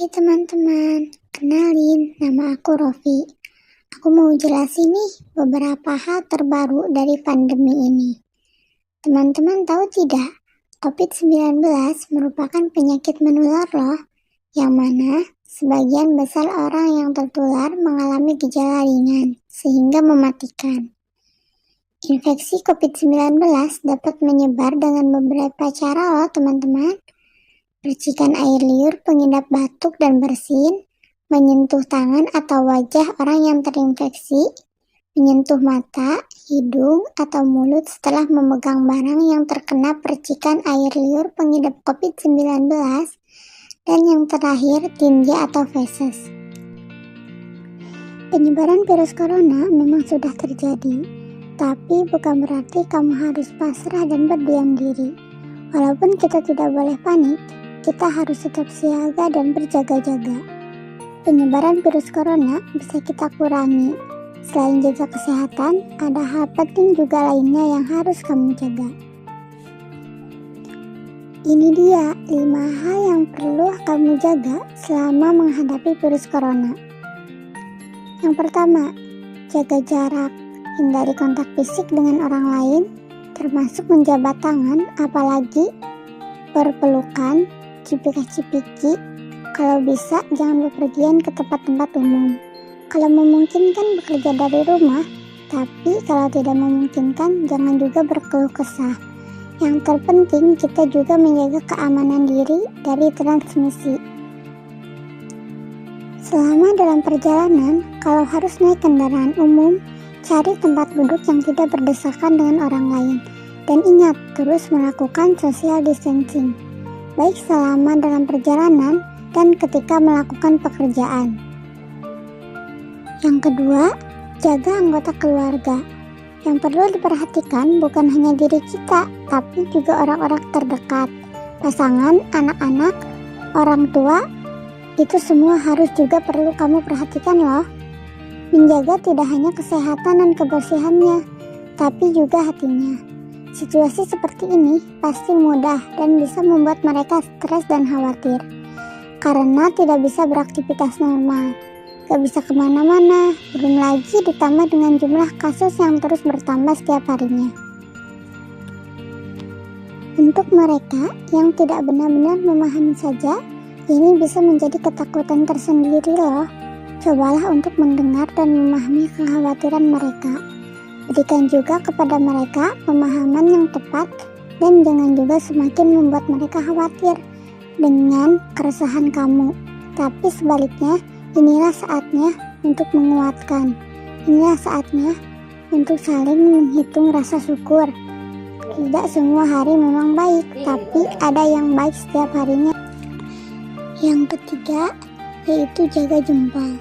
Hai teman-teman, kenalin nama aku Rofi. Aku mau jelasin nih beberapa hal terbaru dari pandemi ini. Teman-teman tahu tidak, COVID-19 merupakan penyakit menular loh, yang mana sebagian besar orang yang tertular mengalami gejala ringan, sehingga mematikan. Infeksi COVID-19 dapat menyebar dengan beberapa cara loh teman-teman. Percikan air liur pengidap batuk dan bersin, menyentuh tangan atau wajah orang yang terinfeksi, menyentuh mata, hidung, atau mulut setelah memegang barang yang terkena percikan air liur pengidap COVID-19, dan yang terakhir tinja atau feses. Penyebaran virus corona memang sudah terjadi, tapi bukan berarti kamu harus pasrah dan berdiam diri. Walaupun kita tidak boleh panik, kita harus tetap siaga dan berjaga-jaga. Penyebaran virus corona bisa kita kurangi. Selain jaga kesehatan, ada hal penting juga lainnya yang harus kamu jaga. Ini dia 5 hal yang perlu kamu jaga selama menghadapi virus corona. Yang pertama, jaga jarak. Hindari kontak fisik dengan orang lain, termasuk menjabat tangan, apalagi berpelukan, cipika-cipiki. Kalau bisa jangan bepergian ke tempat-tempat umum. Kalau memungkinkan bekerja dari rumah, tapi kalau tidak memungkinkan jangan juga berkeluh kesah. Yang terpenting kita juga menjaga keamanan diri dari transmisi. Selama dalam perjalanan, kalau harus naik kendaraan umum, cari tempat duduk yang tidak berdesakan dengan orang lain. Dan ingat, terus melakukan social distancing, baik selama dalam perjalanan dan ketika melakukan pekerjaan. Yang kedua, jaga anggota keluarga. Yang perlu diperhatikan bukan hanya diri kita, tapi juga orang-orang terdekat, pasangan, anak-anak, orang tua, itu semua harus juga perlu kamu perhatikan loh. Menjaga tidak hanya kesehatan dan kebersihannya, tapi juga hatinya. Situasi seperti ini pasti mudah dan bisa membuat mereka stres dan khawatir, karena tidak bisa beraktivitas normal, gak bisa kemana-mana, belum lagi ditambah dengan jumlah kasus yang terus bertambah setiap harinya. Untuk mereka yang tidak benar-benar memahami saja, ini bisa menjadi ketakutan tersendiri loh. Cobalah untuk mendengar dan memahami kekhawatiran mereka. Berikan juga kepada mereka pemahaman yang tepat dan jangan juga semakin membuat mereka khawatir dengan keresahan kamu. Tapi sebaliknya, inilah saatnya untuk menguatkan. Inilah saatnya untuk saling menghitung rasa syukur. Tidak semua hari memang baik, tapi ada yang baik setiap harinya. Yang ketiga, yaitu jaga jempol.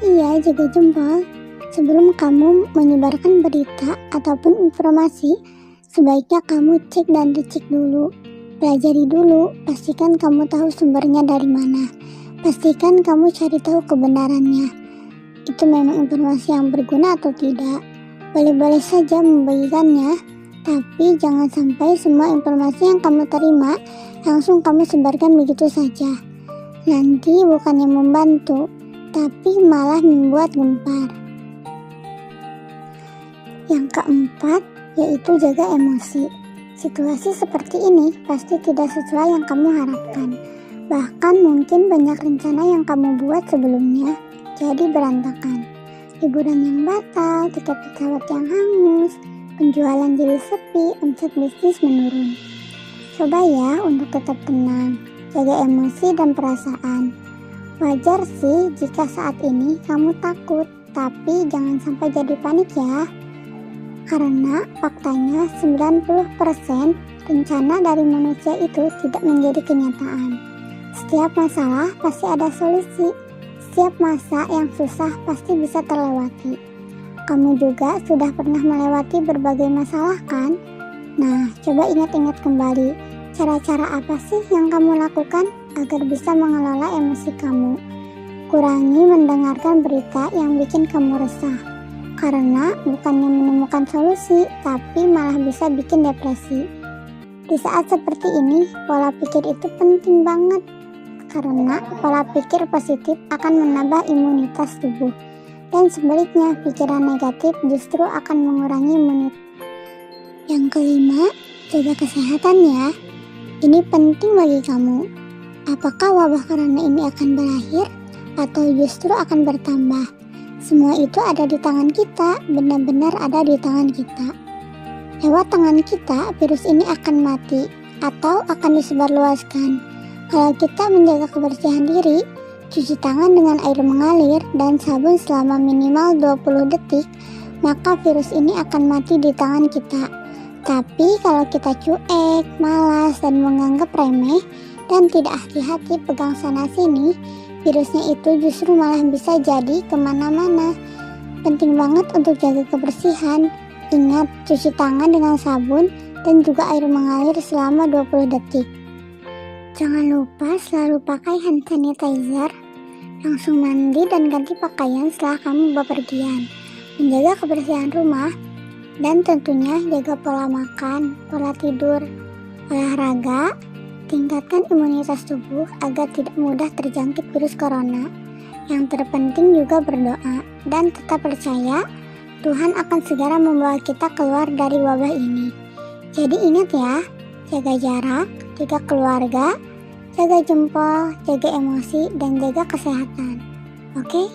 Iya, jaga jempol. Sebelum kamu menyebarkan berita ataupun informasi, sebaiknya kamu cek dan dicek dulu. Pelajari dulu, pastikan kamu tahu sumbernya dari mana. Pastikan kamu cari tahu kebenarannya. Itu memang informasi yang berguna atau tidak. Boleh-boleh saja membagikannya, tapi jangan sampai semua informasi yang kamu terima langsung kamu sebarkan begitu saja. Nanti bukannya membantu, tapi malah membuat gempar. Yang keempat, yaitu jaga emosi. Situasi seperti ini pasti tidak sesuai yang kamu harapkan. Bahkan mungkin banyak rencana yang kamu buat sebelumnya jadi berantakan. Liburan yang batal, tiket pesawat yang hangus, penjualan jadi sepi, omset bisnis menurun. Coba ya untuk tetap tenang, jaga emosi dan perasaan. Wajar sih jika saat ini kamu takut, tapi jangan sampai jadi panik ya. Karena faktanya 90% rencana dari manusia itu tidak menjadi kenyataan. Setiap masalah pasti ada solusi. Setiap masa yang susah pasti bisa terlewati. Kamu juga sudah pernah melewati berbagai masalah kan? Nah, coba ingat-ingat kembali. Cara-cara apa sih yang kamu lakukan agar bisa mengelola emosi kamu? Kurangi mendengarkan berita yang bikin kamu resah. Karena bukannya menemukan solusi, tapi malah bisa bikin depresi. Di saat seperti ini, pola pikir itu penting banget. karena pola pikir positif akan menambah imunitas tubuh. Dan sebaliknya, pikiran negatif justru akan mengurangi imunitas. Yang kelima, jaga kesehatan ya. Ini penting bagi kamu. Apakah wabah corona ini akan berakhir atau justru akan bertambah? Semua itu ada di tangan kita, benar-benar ada di tangan kita. Lewat tangan kita, virus ini akan mati atau akan disebarluaskan. Kalau kita menjaga kebersihan diri, cuci tangan dengan air mengalir dan sabun selama minimal 20 detik, maka virus ini akan mati di tangan kita. Tapi kalau kita cuek, malas, dan menganggap remeh, dan tidak hati-hati pegang sana-sini, virusnya itu justru malah bisa jadi kemana-mana. Penting banget untuk jaga kebersihan. Ingat, cuci tangan dengan sabun dan juga air mengalir selama 20 detik. Jangan lupa selalu pakai hand sanitizer, langsung mandi dan ganti pakaian setelah kamu bepergian. Menjaga kebersihan rumah, dan tentunya jaga pola makan, pola tidur, olahraga, tingkatkan imunitas tubuh agar tidak mudah terjangkit virus corona. Yang terpenting juga berdoa, dan tetap percaya Tuhan akan segera membawa kita keluar dari wabah ini. Jadi ingat ya, jaga jarak, jaga keluarga, jaga jempol, jaga emosi, dan jaga kesehatan. Oke?